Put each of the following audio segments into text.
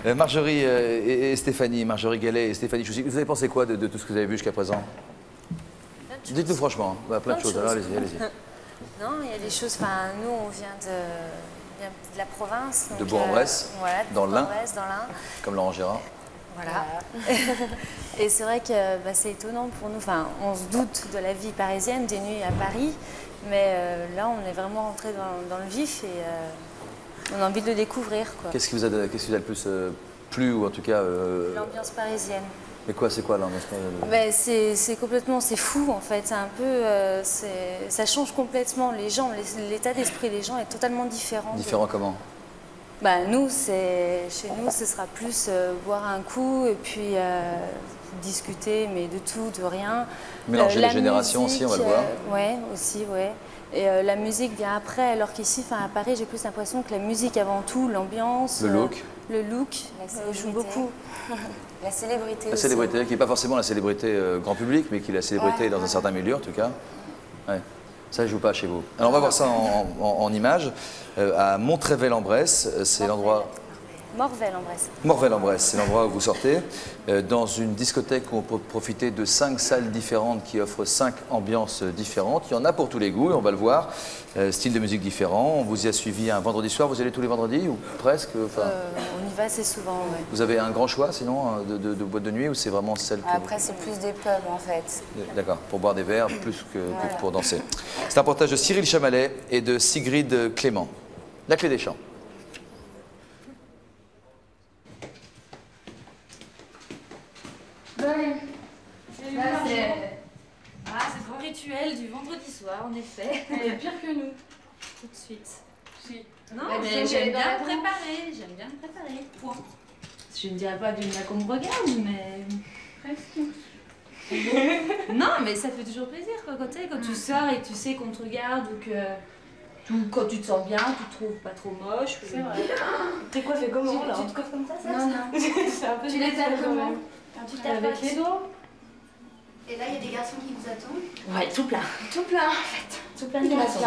Marjorie et Stéphanie, Marjorie Gallet et Stéphanie Choussy, vous avez pensé quoi de tout ce que vous avez vu jusqu'à présent? Dites-nous franchement, plein de choses. Alors allez-y, allez-y. Non, il y a des choses, enfin, nous on vient de la province. De Bourg-en-Bresse, voilà, dans l'Ain, comme Laurent Gérard. Voilà. Et c'est vrai que c'est étonnant pour nous, enfin, on se doute de la vie parisienne, des nuits à Paris, mais là on est vraiment rentré dans le vif et on a envie de le découvrir. Qu'est-ce qui vous a le plus plu, ou en tout cas... L'ambiance parisienne. Mais quoi, c'est quoi l'ambiance parisienne? C'est complètement, c'est fou en fait, c'est un peu, ça change complètement les gens, l'état d'esprit des gens est totalement différent. Différent comment? Nous, chez nous, ce sera plus boire un coup et puis discuter, mais de tout, de rien. Mélanger les générations aussi, on va le voir. Ouais, aussi, ouais. Et la musique vient après, alors qu'ici, à Paris, j'ai plus l'impression que la musique avant tout, l'ambiance, le look joue beaucoup. La célébrité aussi. La célébrité, qui n'est pas forcément la célébrité grand public, mais qui est la célébrité dans un certain milieu, en tout cas. Ouais. Ça ne joue pas chez vous. Alors on va voir ça en images. À Montrevel-en-Bresse, c'est l'endroit... Morvel-en-Bresse. Morvel-en-Bresse, c'est l'endroit où vous sortez. Dans une discothèque où on peut profiter de 5 salles différentes qui offrent 5 ambiances différentes. Il y en a pour tous les goûts, et on va le voir. Style de musique différent. On vous y a suivi un vendredi soir. Vous y allez tous les vendredis ou presque? On y va assez souvent, oui. Vous avez un grand choix sinon de boîtes de nuit, ou c'est vraiment celle que... Après, c'est plus des pubs en fait. D'accord, pour boire des verres plus que pour danser. C'est un reportage de Cyril Chamalet et de Sigrid Clément. La clé des champs. C'est le grand rituel du vendredi soir, en effet. Elle est pire que nous. Tout de suite. Si. Non, mais j'aime bien me préparer. J'aime bien me préparer. Point. Je ne dirais pas du mal qu'on me regarde, mais... Presque. Non, mais ça fait toujours plaisir quand tu sors et que tu sais qu'on te regarde, ou que quand tu te sens bien, tu te trouves pas trop moche. C'est vrai. T'es coiffé comment là? Tu te coiffes comme ça? Non. C'est un peu. Tu les tapes comment? Tu tapes avec les doigts. Et là, il y a des garçons qui vous attendent? Ouais, tout plein. Tout plein en fait. Tout plein de garçons.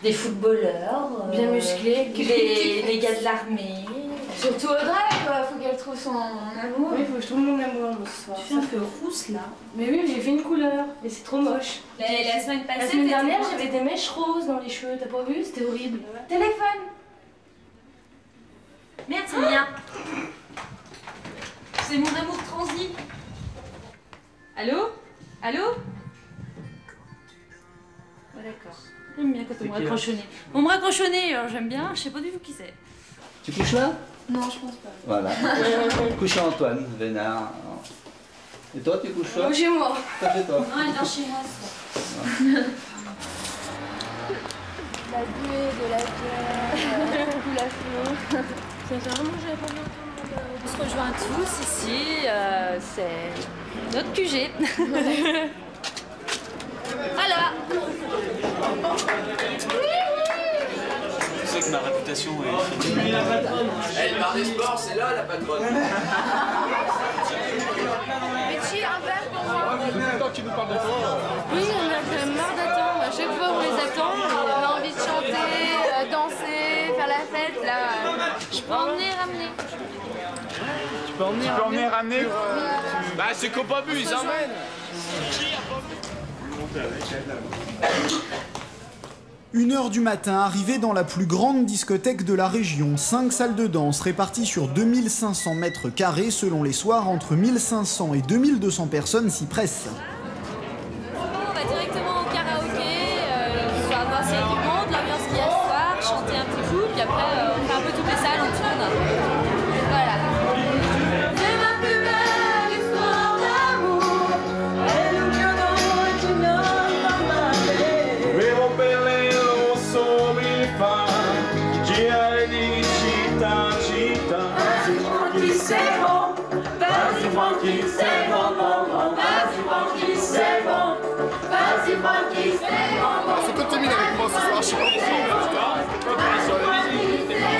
Des footballeurs. Bien musclés. Les gars de l'armée. Surtout Audrey, quoi. Faut qu'elle trouve son amour. Oui, faut que je trouve mon amour ce soir. Tu fais un peu rousse là. Mais oui, j'ai fait une couleur. Et c'est trop moche. La semaine passée, la semaine dernière, j'avais des mèches roses dans les cheveux. T'as pas vu? C'était horrible. Téléphone! Merde, c'est le mien. C'est mon amour transi. Allô? Allô? Ouais, d'accord. J'aime bien quand on me raccroche au nez. On me raccroche au nez, alors j'aime bien. Je sais pas du tout qui c'est. Tu couches là? Non, je pense pas. Voilà. Couche à Antoine, Vénard. Et toi, tu couches là? Chez moi. Pas chez toi. Non, elle vient chez moi. La buée de la bière, tout la flot. Sincèrement, j'avais pas bien entendu. On se rejoint tous ici, c'est notre QG. Voilà. Tu sais que ma réputation est finie. Elle parle des sports, c'est là la patronne. Betty, un verre pour moi. Quand tu nous parles de toi. Oui, on a quand même marre d'attendre. À chaque fois, on les attend. On a envie de chanter, danser, faire la fête. Là, je peux emmener, ramener. Tu peux emmener ramener Bah, c'est qu'on pas bu, ils emmènent. 1h du matin, arrivé dans la plus grande discothèque de la région, 5 salles de danse réparties sur 2500 mètres carrés selon les soirs, entre 1500 et 2200 personnes s'y pressent. On va directement au karaoké, histoire de voir s'il y a du monde, l'ambiance qu'il y a ce soir, chanter un petit coup, puis après on fait un peu toutes les salles, on tourne. Voilà. C'est ma plus belle histoire d'amour, et le violon est une homme dans ma vie. C'est bon, vas-y Francky, c'est bon, vas-y Francky, c'est bon, vas-y Francky, c'est bon. C'est quand tu avec moi ce soir, je sais pas pourquoi. Vas-y Francky, c'est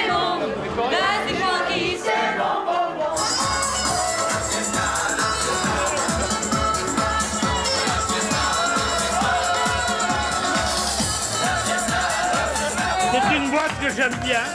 bon, vas-y Francky, c'est bon. C'est une boîte que j'aime bien.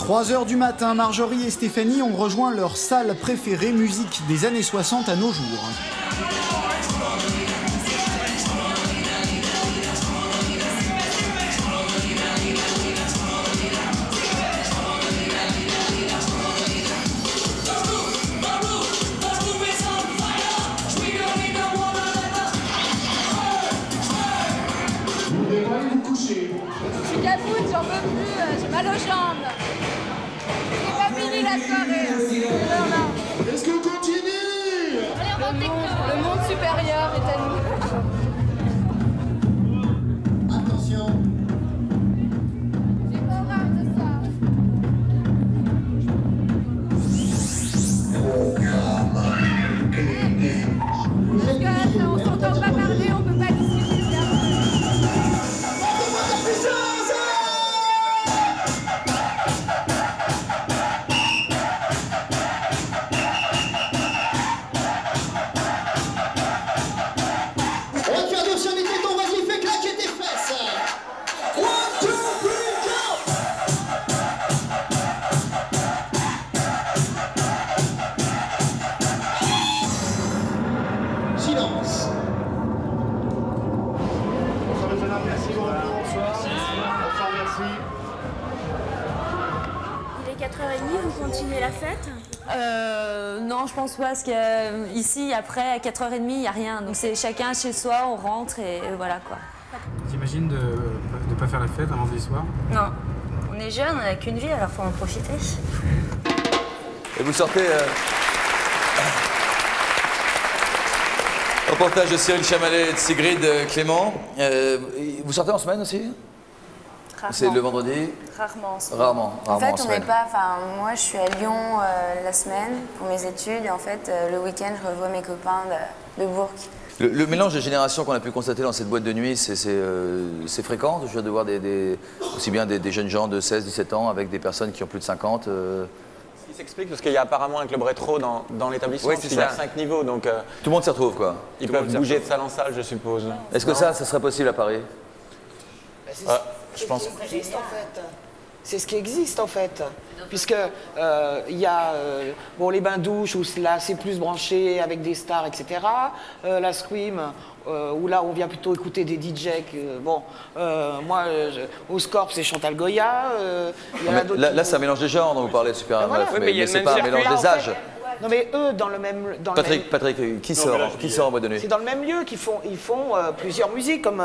3 h du matin, Marjorie et Stéphanie ont rejoint leur salle préférée, musique des années 60 à nos jours. Je suis capoute, j'en peux plus, j'ai mal aux jambes. C'est pas fini la soirée. Est-ce qu'on continue? Le monde supérieur est à nous. Attention. J'ai pas rare de ça. Parce que on s'entend pas parler, on peut pas discuter ça. Silence. Il est 4h30, vous continuez la fête? Non, je pense pas, parce qu'ici, après, à 4h30, il n'y a rien. Donc c'est chacun chez soi, on rentre et voilà quoi. T'imagines de ne pas faire la fête un vendredi soir? Non. On est jeunes, on n'a qu'une vie, alors faut en profiter. Et vous sortez... Reportage de Cyril Chamalet et de Sigrid Clément. Vous sortez en semaine aussi? Rarement. C'est le vendredi? Rarement. Rarement En fait, en on semaine. n'est pas. Enfin, moi, je suis à Lyon la semaine pour mes études et en fait, le week-end, je revois mes copains de Bourg. Le mélange de générations qu'on a pu constater dans cette boîte de nuit, c'est fréquent de voir aussi bien des jeunes gens de 16-17 ans avec des personnes qui ont plus de 50 Il s'explique parce qu'il y a apparemment un club rétro dans l'établissement. Oui, c'est Il y a ça. 5 niveaux, donc Tout le monde s'y retrouve, quoi. Ils peuvent bouger de salle en salle, je suppose. Est-ce que ça serait possible à Paris? Je pense. C'est ce qui existe en fait, puisque il y a bon, les bains-douches où là c'est plus branché avec des stars, etc. La Scream, où là on vient plutôt écouter des DJ. Moi, au Scorp c'est Chantal Goya. Là, c'est un mélange des genres dont vous parlez, super. Voilà. Mais c'est pas un mélange des âges. Non mais eux, dans le même... Patrick, qui sort en boîte de nuit? C'est dans le même lieu qu'ils font plusieurs musiques comme...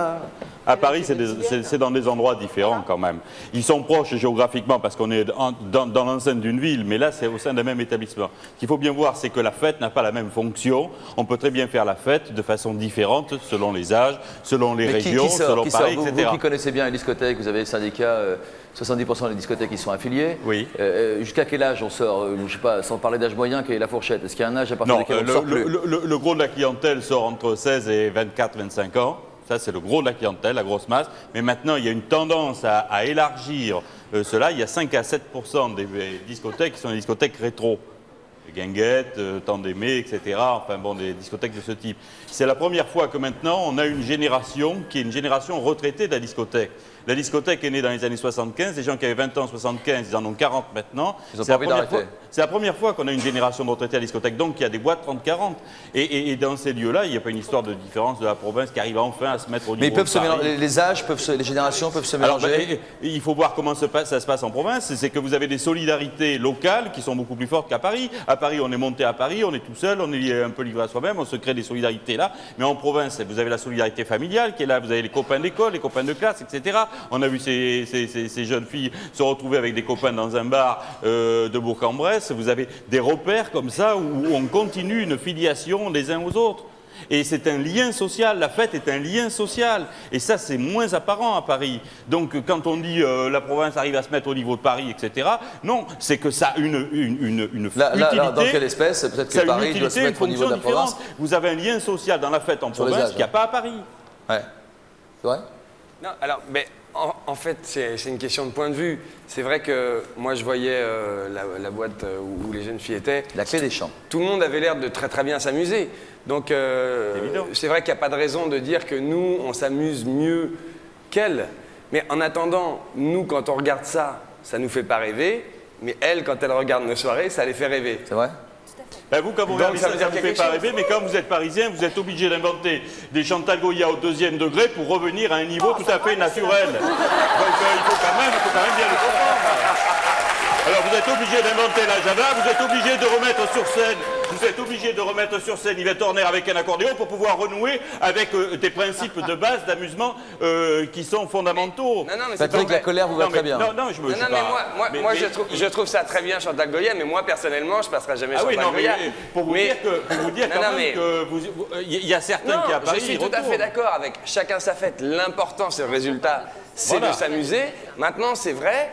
À Paris, c'est dans des endroits différents quand même. Ils sont proches géographiquement parce qu'on est dans l'enceinte d'une ville, mais là, c'est au sein d'un même établissement. Ce qu'il faut bien voir, c'est que la fête n'a pas la même fonction. On peut très bien faire la fête de façon différente selon les âges, selon les régions, selon Paris, etc. Vous qui connaissez bien les discothèques, vous avez les syndicats, 70% des discothèques qui sont affiliées. Oui. Jusqu'à quel âge on sort? Je sais pas, sans parler d'âge moyen, quelle est la fourchette? Est-ce qu'il y a un âge à partir duquel on ne sort plus? Le gros de la clientèle sort entre 16 et 24-25 ans. Ça, c'est le gros de la clientèle, la grosse masse. Mais maintenant, il y a une tendance à élargir cela. Il y a 5 à 7% des discothèques qui sont des discothèques rétro. Guinguettes, Temps d'aimer, etc. Enfin bon, des discothèques de ce type. C'est la première fois que maintenant, on a une génération qui est une génération retraitée de la discothèque. La discothèque est née dans les années 75. Les gens qui avaient 20 ans, 75, ils en ont 40 maintenant. Ils ont pas envie d'arrêter. C'est la première fois qu'on a une génération de retraités à la discothèque. Donc, il y a des boîtes 30-40. Et dans ces lieux-là, il n'y a pas une histoire de différence de la province qui arrive enfin à se mettre au niveau. Mais ils peuvent de Paris. les âges, les générations peuvent se mélanger. Alors, il faut voir comment ça se passe en province. C'est que vous avez des solidarités locales qui sont beaucoup plus fortes qu'à Paris. À Paris, on est monté à Paris, on est tout seul, on est un peu livré à soi-même, on se crée des solidarités là. Mais en province, vous avez la solidarité familiale qui est là. Vous avez les copains d'école, les copains de classe, etc. On a vu ces jeunes filles se retrouver avec des copains dans un bar de Bourg-en-Bresse. Vous avez des repères comme ça où on continue une filiation les uns aux autres. Et c'est un lien social, la fête est un lien social. Et ça, c'est moins apparent à Paris. Donc, quand on dit la province arrive à se mettre au niveau de Paris, etc., non, c'est que ça a une utilité. Là, dans quelle espèce? Peut-être que Paris doit se mettre au niveau de la province. Vous avez un lien social dans la fête en province qu'il n'y a pas à Paris. Ouais. C'est vrai? Non, alors, mais en fait, c'est une question de point de vue. C'est vrai que moi, je voyais la boîte où les jeunes filles étaient. La Clé des Champs. Tout le monde avait l'air de très bien s'amuser. Donc, c'est vrai qu'il n'y a pas de raison de dire que nous, on s'amuse mieux qu'elles. Mais en attendant, nous, quand on regarde ça, ça ne nous fait pas rêver. Mais elles, quand elles regardent nos soirées, ça les fait rêver. C'est vrai? Ben vous, quand vous regardez ça, ça ne vous fait pas rêver, mais quand vous êtes parisien, vous êtes obligé d'inventer des Chantal Goya au 2e degré pour revenir à un niveau tout à fait naturel. Donc il faut quand même bien le comprendre. Alors vous êtes obligé d'inventer la java, vous êtes obligé de remettre sur scène Yvette Horner avec un accordéon pour pouvoir renouer avec des principes de base d'amusement qui sont fondamentaux. Non, mais Patrick, la colère vous va très bien. Non, moi je trouve ça très bien Chantal Goya, mais moi personnellement je passerai jamais Chantal Goya. Pour vous dire quand même qu'il y a certains qui à Paris. Je suis tout à fait d'accord avec chacun sa fête. L'important c'est le résultat, c'est de s'amuser. Maintenant c'est vrai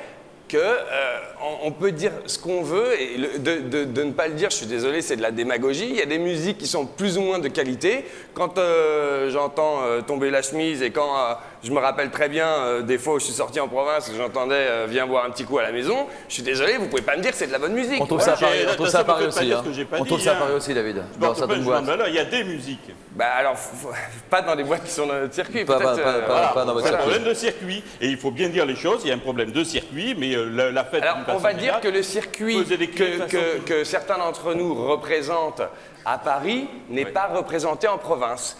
qu'on peut dire ce qu'on veut et de ne pas le dire, je suis désolé, c'est de la démagogie. Il y a des musiques qui sont plus ou moins de qualité. Quand j'entends tomber la chemise et quand je me rappelle très bien des fois où je suis sorti en province et j'entendais viens boire un petit coup à la maison, je suis désolé, vous pouvez pas me dire que c'est de la bonne musique. On trouve ça à Paris aussi. On trouve ça à Paris aussi, David. Dans certaines boîtes. Il y a des musiques. Bah alors, pas dans des boîtes qui sont dans notre circuit. Pas dans votre circuit. Il y a un problème de circuit. Et il faut bien dire les choses, il y a un problème de circuit, mais la fête... Alors, on va dire que le circuit que certains d'entre nous représentent à Paris n'est pas représenté en province.